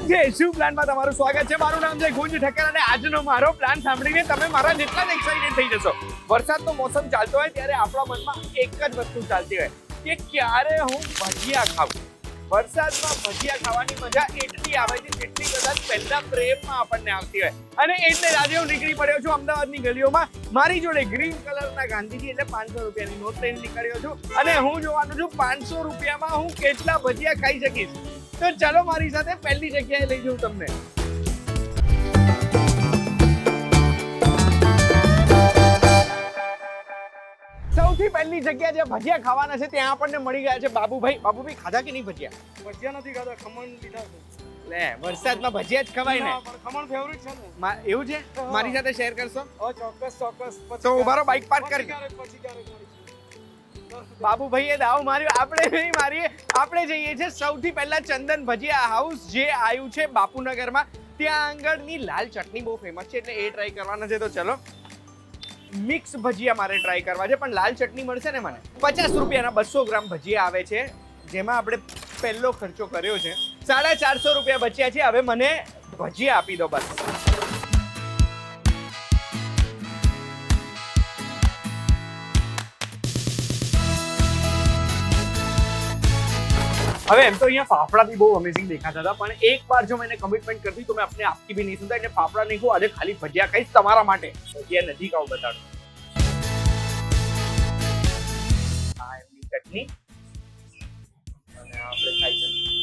Plan છે? શું પ્લાનમાં તમારું સ્વાગત છે. મારું નામ છે ગુંજ ઠક્કર અને આજનો મારો પ્લાન સાંભળીને તમે મારા જેટલા જ એક્સાઇટેડ થઈ જશો. વરસાદનો મોસમ ચાલતો હોય ત્યારે આપણા મનમાં એક જ વસ્તુ ચાલતી હોય કે ક્યારે હું ભજીયા ખાઉં. વરસાદમાં ભજીયા ખાવાની મજા એટલી આવે છે જેટલી કદાચ પહેલા પ્રેમમાં આપણને આવતી હોય. અને એટલે આજે હું નીકળી પડ્યો છું અમદાવાદની ગલીઓમાં. મારી જોડે ગ્રીન કલરના ગાંધીજી એટલે 500 રૂપિયાની નોટ લઈને નીકળ્યો છું અને હું જોવાનું છું 500 રૂપિયામાં હું કેટલા ભજીયા ખાઈ શકીશ. તો ચલો મારી સાથે પહેલી જગ્યાએ લઈ જાઉં તમને. સૌથી પહેલી જગ્યા જે ભજીયા ખાવાના છે ત્યાં આપણને મળી ગયા છે બાબુભાઈ. બાબુભાઈ ખાધા કે નહીં ભજીયા? ભજીયા નથી ખાધા, ખમણ લીધા છે. લે વરસાદમાં ભજીયા જ ખવાય ને. પણ ખમણ ફેવરિટ છે ને. એવું છે? મારી સાથે શેર કરશો? ચોક્કસ. તો ઉભારો, બાઇક પાર્ક કરી. પછી ક્યારેક બાબુભાઈએ દાવ માર્યો, આપણે નહીં મારીએ. આપણે જઈએ છીએ સૌથી પહેલા ચંદન ભજીયા હાઉસ જે આવ્યું છે બાપુનગરમાં. ત્યાં આગળની લાલ ચટણી બહુ ફેમસ છે એટલે એ ટ્રાય કરવાના છે. તો ચલો મિક્સ ભજીયા મારે ટ્રાય કરવા છે, પણ લાલ ચટણી મળશે ને મને. 50 રૂપિયાના 200 ગ્રામ ભજીયા આવે છે, જેમાં આપણે પહેલો ખર્ચો કર્યો છે 450 રૂપિયા બચ્યા છે. હવે મને ભજીયા આપી દો બસ. હવે એમ તો અહીંયા ફાફડા બી બહુ અમેઝિંગ દેખાતા હતા, પણ એક બાર જો मैंने કમિટમેન્ટ કરી તો मैं अपने आपकी भी नहीं सुनता. એટલે ફાફડા નહીં ખાઉં, આજે ખાલી ભજીયા ખાઈશ તમારા માટે. ભજીયા નજીક આવું બતાડો. આ એમની ચટણી અને આપણે ખાઈ શકીએ.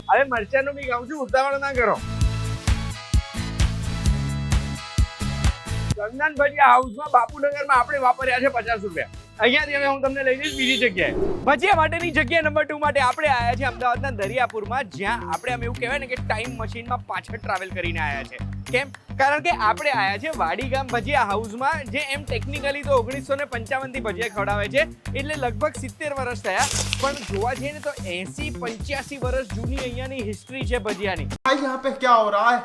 હવે મરચાંનું બી ખાઉં છું, ઉતાવળ ના કરો. ચંદન ભજીયા હાઉસમાં બાપુનગરમાં આપણે વાપર્યા છે 50 રૂપિયા. અહીંયાથી હવે હું તમને લઈ જઈશ બીજી જગ્યાએ. ભજીયા માટેની જગ્યા નંબર 2 માટે આપણે આવ્યા છે અમદાવાદના દરિયાપુરમાં, જ્યાં આપણે આમ એવું કહેવાય ને કે ટાઈમ મશીનમાં પાછળ ટ્રાવેલ કરીને આવ્યા છે. કેમ? કારણ કે આપણે આવ્યા છે વાડીગામ ભજીયા હાઉસમાં, જે એમ ટેકનિકલી તો 1955 થી ભજીયા ખવડાવે છે, એટલે લગભગ 70 વર્ષ થયા. પણ જોવા જઈએ ને તો 80-85 વર્ષ જૂની અહીંયાની હિસ્ટ્રી છે ભજીયાની. भाई यहाँ पे क्या हो रहा है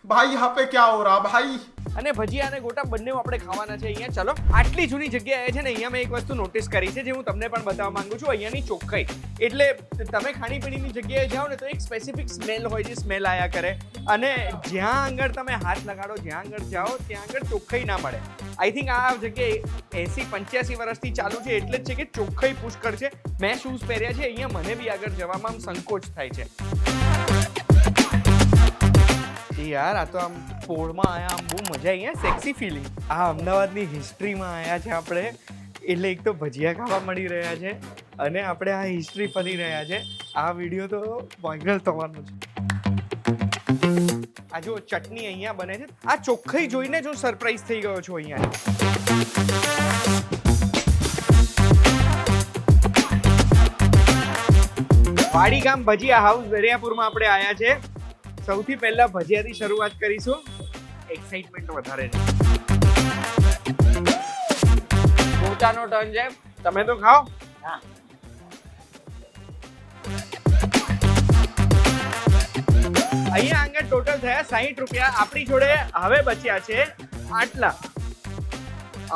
भाई, यहाँ पे क्या હો રહા ભાઈ. અને ભજીયા અને ગોટા બંને આપણે ખાવાના છે અહીંયા. ચલો આટલી જૂની જગ્યાએ છે ને અહીંયા મેં એક વસ્તુ નોટિસ કરી છે જે હું તમને પણ બતાવવા માંગુ છું. અહીંયાની ચોખ્ખાઈ. એટલે તમે ખાણીપીણીની જગ્યાએ જાઓ ને તો એક સ્પેસિફિક સ્મેલ હોય છે, સ્મેલ આયા કરે. અને જ્યાં આગળ તમે હાથ લગાડો, જ્યાં આગળ જાઓ ત્યાં આગળ ચોખ્ખાઈ ના મળે. આઈ થિંક આ જગ્યાએ 80-85 વર્ષથી ચાલુ છે, એટલે જ છે કે ચોખ્ખાઈ પુષ્કળ છે. મેં શૂઝ પહેર્યા છે, અહીંયા મને બી આગળ જવામાં આમ સંકોચ થાય છે. યાર આ તો આમ પોળમાં આયા, આમ બહુ મજા આવી. Sexy feeling. આ અમદાવાદની હિસ્ટ્રીમાં આવ્યા છે આપણે, એટલે એક તો ભજીયા ખાવા મળી રહ્યા છે અને આપણે આ હિસ્ટ્રી ફરી રહ્યા છે. આ વિડીયો તો વાયરલ થવાનો છે. આ જો ચટણી અહીંયા બને છે, આ ચોખ્ખાઈ જોઈને જ હું સરપ્રાઈઝ થઈ ગયો છું અહીંયા. વાડીગામ ભજીયા હાઉસ દરિયાપુરમાં આપણે આવ્યા છે. સૌથી પહેલા ભજીયાથી શરૂઆત કરીશું. એક્સાઇટમેન્ટ વધારે છે. ગોટાનો ટર્ન છે, તમે તો ખાઓ. અહીંયા આગળ ટોટલ થયા 60 રૂપિયા. આપણી જોડે હવે બચ્યા છે આટલા.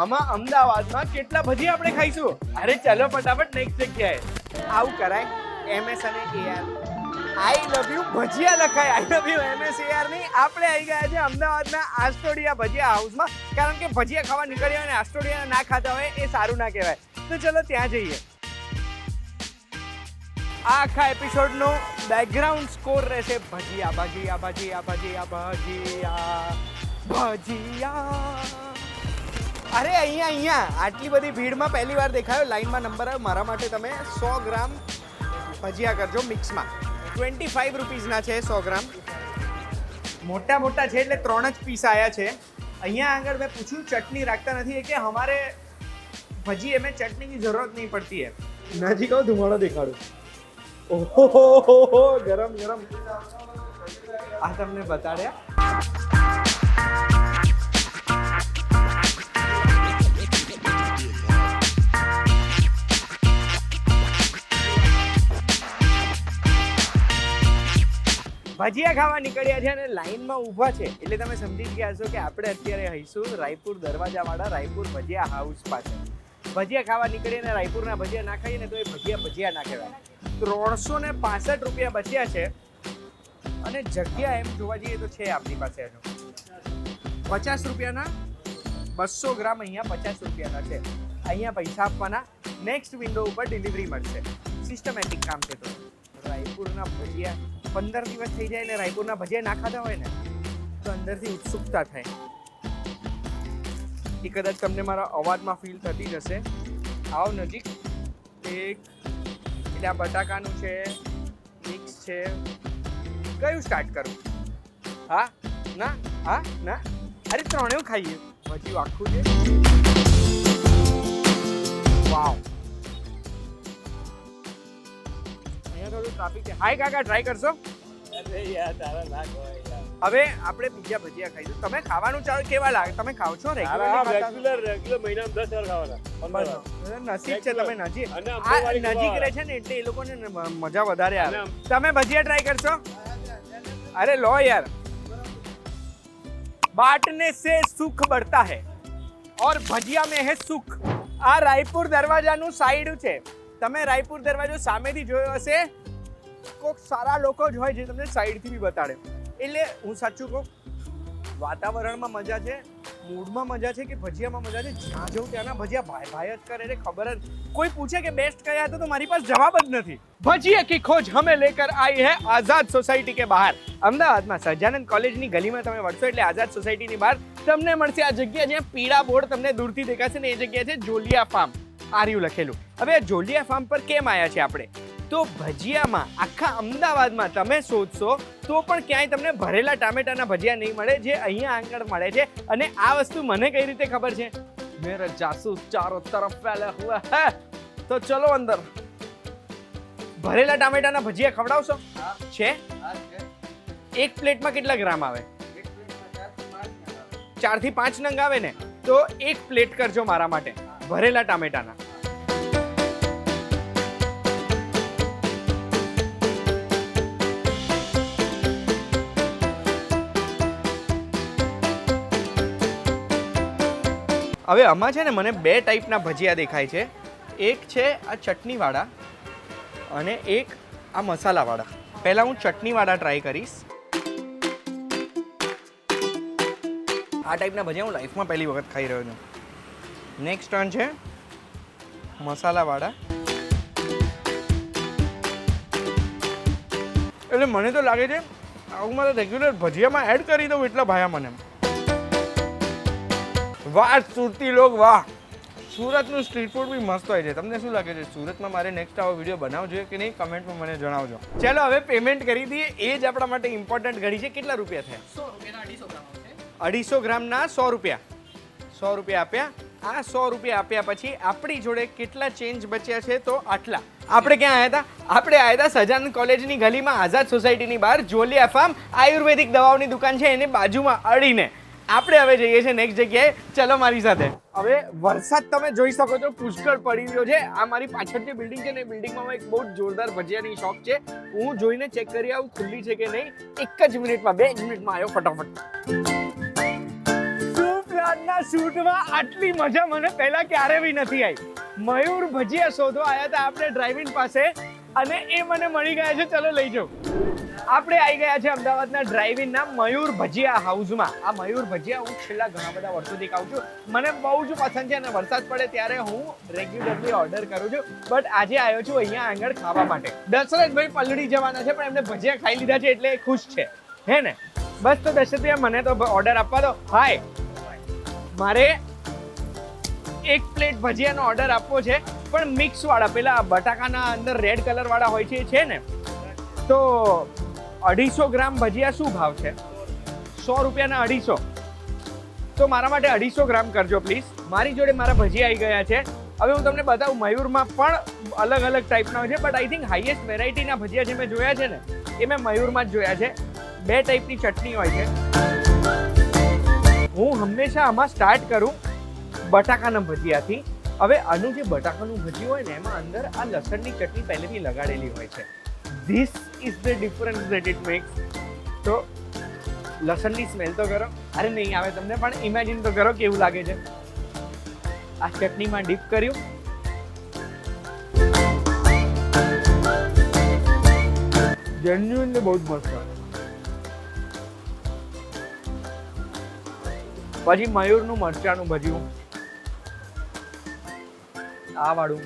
આમાં અમદાવાદમાં કેટલા ભજીયા આપણે ખાઈશું? અરે ચલો ફટાફટ નેક્સ્ટ જગ્યાએ. આવું કરાય? MS અને AR આઈ લવ યુ ભજીયા લખાય. આઈ લવ યુ MSAR નહીં. આપણે આવી ગયા છે અમદાવાદના આસ્ટોડિયા ભજીયા હાઉસમાં, કારણ કે ભજીયા ખાવા નીકળ્યા હોય અને આસ્ટોડિયા ના ખાતા હોય એ સારું ના કહેવાય. તો ચલો ત્યાં જઈએ. આ આખા એપિસોડનો બેકગ્રાઉન્ડ સ્કોર રહેશે ભજીયા ભજીયા ભજીયા ભજીયા ભજીયા ભજીયા. અરે અહીંયા આટલી બધી ભીડમાં પહેલી વાર દેખાયો. લાઈનમાં નંબર આવ્યો. મારા માટે તમે 100 ગ્રામ ભજીયા કરજો મિક્સમાં. 25 રૂપીસના છે 100 ગ્રામ. મોટા મોટા છે એટલે 3 જ પીસ આવ્યા છે. અહીંયા આગળ મેં પૂછ્યું ચટણી રાખતા નથી કે हमारे ભજીએ में चटनी की जरूरत नहीं पड़ती है. नजीक आओ, धुआं दिखाड़ो. ओहो गरम गरम. આ તમને બતાડ્યા. ભજીયા ખાવા નીકળ્યા છે અને લાઈનમાં ઊભા છે, એટલે તમે સમજી ગયા છો કે આપણે અત્યારે હઈશું રાયપુર દરવાજાવાળા રાયપુર ભજીયા હાઉસ પાસે. ભજીયા ખાવા નીકળીએ ને રાયપુરના ભજીયા ના ખાઈએ ને તો એ ભજીયા ના કહેવાય. 365 રૂપિયા બચ્યા છે અને જગ્યા એમ જોવા જઈએ તો છે આપણી પાસે હજુ. 50 રૂપિયાના 200 ગ્રામ અહીંયા 50 રૂપિયાના છે. અહીંયા પૈસા આપવાના, નેક્સ્ટ વિન્ડો ઉપર ડિલિવરી મળશે. સિસ્ટમેટિક કામ છે. તો રાયપુરના ભજીયા 15 દિવસ થઈ જાય ને રાયપુરના ભજીયા ના ખાધા હોય ને તો અંદરથી ઉત્સુકતા થાય. એ કદાચ તમને મારા અવાજમાં ફીલ થતી જશે. આવો નજીક. એટલે આ બટાકાનું છે, મિક્સ છે. કયું સ્ટાર્ટ કરું? હા ના હા ના અરે ત્રણેય ખાઈએ. ભજીયું આખું છે. વાવ, અહીંયા થોડું ટ્રાફિક છે. હાય કાકા, ટ્રાય કરશો? અરે યાર તારા ના હોય યાર. હવે આપણે બીજા ભજીયા ખાઈશું. તમે ખાવાનું ચાલો કેવા લાગે? તમે ખાવ છો રેગ્યુલર મહિનામાં 10 વાર ખાવાના. નસીબ છે તમે નજીક અને નજીક રહે છે ને એટલે એ લોકોને મજા વધારે આવે. તમે ભજીયા ટ્રાય કરશો? અરે લો યાર. बांटने से सुख बढ़ता है और भजिया में है सुख. આ રાયપુર દરવાજાનું સાઈડ છે. તમે રાયપુર દરવાજો સામેથી જોયો હશે. કોઈક સારા લોકો જ હોય જે તમને સાઈડથી બી બતાડે. એટલે હું સાચું કહું, વાતાવરણમાં મજા છે, મૂડમાં મજા છે કે ભજીયામાં મજા છે. જ્યાં જવું ત્યાંના ભજીયા ભાઈ ભાઈ જ કરે એટલે ખબર જ. કોઈ પૂછે કે બેસ્ટ કયા હતા તો મારી પાસે જવાબ જ નથી. ભજીયા की खोज हमें लेकर आई है आजाद सोसाइटी के बाहर. અમદાવાદમાં સહજાનંદ કોલેજની ગલીમાં તમે વળશો એટલે આઝાદ સોસાયટીની બહાર તમને મળશે આ જગ્યા જ્યાં પીળા બોર્ડ તમને દૂરથી દેખાશે ને એ જગ્યા છે જોલિયા ફાર્મ. આર્યું લખેલું. હવે આ જોલિયા ફાર્મ પર કેમ આવ્યા છે આપણે? તો ભજીયામાં આખા અમદાવાદમાં તમે શોધશો તો પણ ક્યાંય તમને ભરેલા ટામેટાના ભજીયા નહીં મળે જે અહીંયા આગળ મળે છે. અને આ વસ્તુ મને કઈ રીતે ખબર છે? મેરા જાસૂસ ચારો તરફ ફેલા હુઆ હે. તો ચલો અંદર. ભરેલા ટામેટાના ભજીયા ખવડાવશો? છે. એક પ્લેટમાં કેટલા ગ્રામ આવે? 4 થી 5 નંગ આવે ને. તો એક પ્લેટ કરજો મારા માટે ભરેલા ટામેટાના. હવે આમાં છે ને મને 2 ટાઈપના ભજીયા દેખાય છે. એક છે આ ચટણીવાળા અને એક આ મસાલાવાળા. પહેલાં હું ચટણીવાળા ટ્રાય કરીશ. આ ટાઈપના ભજીયા હું લાઈફમાં પહેલી વખત ખાઈ રહ્યો છું. નેક્સ્ટ ટર્ન છે મસાલાવાળા. એટલે મને તો લાગે છે આવું મારે રેગ્યુલર ભજીયામાં એડ કરી દઉં એટલા ભાયા મને. વાહ સુરતી લોક વાહ. સુરતનું સ્ટ્રીટ ફૂડ બી મસ્ત હોય છે. તમને શું લાગે છે સુરતમાં મારે નેક્સ્ટ આવો વિડીયો બનાવવો જોઈએ કે નહીં? કમેન્ટમાં મને જણાવજો. ચાલો હવે પેમેન્ટ કરી દઈએ. એ જ આપણા માટે ઇમ્પોર્ટન્ટ ઘડી છે. કેટલા રૂપિયા થયા? 250 ગ્રામના 100 રૂપિયા. 100 રૂપિયા આપ્યા. આ 100 રૂપિયા આપ્યા પછી આપણી જોડે કેટલા ચેન્જ બચ્યા છે? તો આટલા. આપણે ક્યાં આવ્યા હતા? આપણે આવ્યા હતા સહજાનંદ કોલેજની ગલીમાં આઝાદ સોસાયટીની બહાર જોલિયા ફાર્મ આયુર્વેદિક દવાઓની દુકાન છે એની બાજુમાં અડીને. આપણે હવે જઈએ છીએ નેક્સ્ટ જગ્યાએ. ચલો મારી સાથે. હવે વરસાદ તમે જોઈ શકો છો પુષ્કળ પડી રહ્યો છે. આ મારી પાછળ જે બિલ્ડિંગ છે ને એ બિલ્ડિંગમાં એક બહુ જોરદાર ભજીયાની શોપ છે. હું જોઈને ચેક કરી આવું ખુલ્લી છે કે નહીં. એક જ મિનિટમાં 2 જ મિનિટમાં આવ્યો ફટાફટ. સુપ્રાતના શૂટમાં આટલી મજા મને પહેલા ક્યારે બી નથી આવી. મયુર ભજીયા શોધવા આવ્યા હતા આપણે ડ્રાઇવિંગ પાસે અને એ મને મળી ગયા છે. ચલો લઈ જાઉં. આપણે આવી ગયા છે અમદાવાદના ડ્રાઇવિંગના મયુર ભજીયા હાઉસમાં. આ મયુર ભજીયા હું છેલ્લા ઘણા બધા વર્ષોથી ખાઉં છું. મને બહુ જ પસંદ છે અને વરસાદ પડે ત્યારે હું રેગ્યુલરલી ઓર્ડર કરું છું. બટ આજે આવ્યો છું અહીંયા આગળ ખાવા માટે. દશરથભાઈ પલડી જવાના છે પણ એમને ભજીયા ખાઈ લીધા છે એટલે ખુશ છે. હે ને? બસ તો દશરથભાઈ મને તો ઓર્ડર આપવા દો. હાય, મારે 1 પ્લેટ ભજીયાનો ઓર્ડર આપવો છે પણ મિક્સ વાળા. પેલા બટાકાના અંદર રેડ કલર વાળા હોય છે ને. તો 250 ગ્રામ ભજીયા શું ભાવ છે? 100 રૂપિયાના 250. તો મારા માટે 250 ગ્રામ કરજો પ્લીઝ. મારી જોડે મારા ભજીયા આવી ગયા છે. હવે હું તમને બતાવું મયુરમાં પણ અલગ અલગ ટાઈપના હોય છે બટ આઈ થિંક હાઈએસ્ટ વેરાયટીના ભજીયા જે મેં જોયા છે ને એ મેં મયુરમાં જ જોયા છે. 2 ટાઈપની ચટણી હોય છે. હું હંમેશા આમાં સ્ટાર્ટ કરું બટાકાના ભજીયાથી. હવે આનું જે બટાકાનું ભજીયું હોય ને એમાં અંદર આ લસણની ચટણી પહેલેથી લગાડેલી હોય છે. This is the difference that it makes. તો લસણની સ્મેલ તો કરો. અરે નહીં આવે તમને પણ ઇમેજિન તો કરો કેવું લાગે છે. આ ચટણીમાં ડીપ કર્યું. જેન્યુઅનલી બહુ જ મસ્ત. પછી મયુરનું મરચાનું ભજીયું, આ વાળું.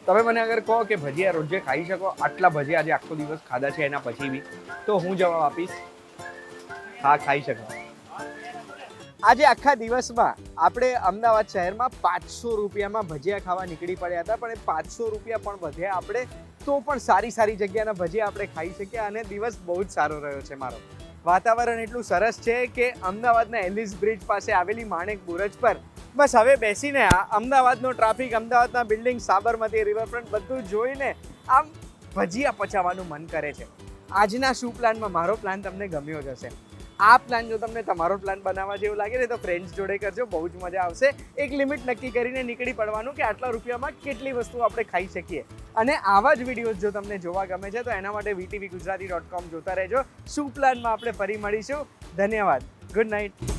તમે મને અગર કહો કે ભજીયા રોજે ખાઈ શકો, આટલા ભજીયા આજે આખો દિવસ ખાધા છે એના પછી બી, તો હું જવાબ આપીશ હા, ખાઈ શકો. આજે આખા દિવસમાં આપણે અમદાવાદ શહેરમાં 500 રૂપિયામાં ભજીયા ખાવા નીકળી પડ્યા હતા, પણ એ 500 રૂપિયા પણ વધ્યા આપણે તો પણ સારી સારી જગ્યાના ભજીયા આપણે ખાઈ શકીએ અને દિવસ બહુ જ સારો રહ્યો છે મારો. વાતાવરણ એટલું સરસ છે કે અમદાવાદના એલિસ બ્રિજ પાસે આવેલી માણેક બુરજ પર બસ હવે બેસીને અમદાવાદનો ટ્રાફિક, અમદાવાદના બિલ્ડિંગ, સાબરમતી રિવરફ્રન્ટ બધું જોઈને આમ ભજીયા પચાવવાનું મન કરે છે. આજના શું પ્લાનમાં મારો પ્લાન તમને ગમ્યો જ હશે. આ પ્લાન જો તમને તમારો પ્લાન બનાવવા જેવું લાગે ને તો ફ્રેન્ડ્સ જોડે કરજો, બહુ જ મજા આવશે. એક લિમિટ નક્કી કરીને નીકળી પડવાનું કે આટલા રૂપિયામાં કેટલી વસ્તુ આપણે ખાઈ શકીએ. અને આવા જ વિડીયોઝ જો તમને જોવા ગમે છે તો એના માટે VTVGujarati.com જોતા રહેજો. શું પ્લાનમાં આપણે ફરી મળીશું. ધન્યવાદ. Good night.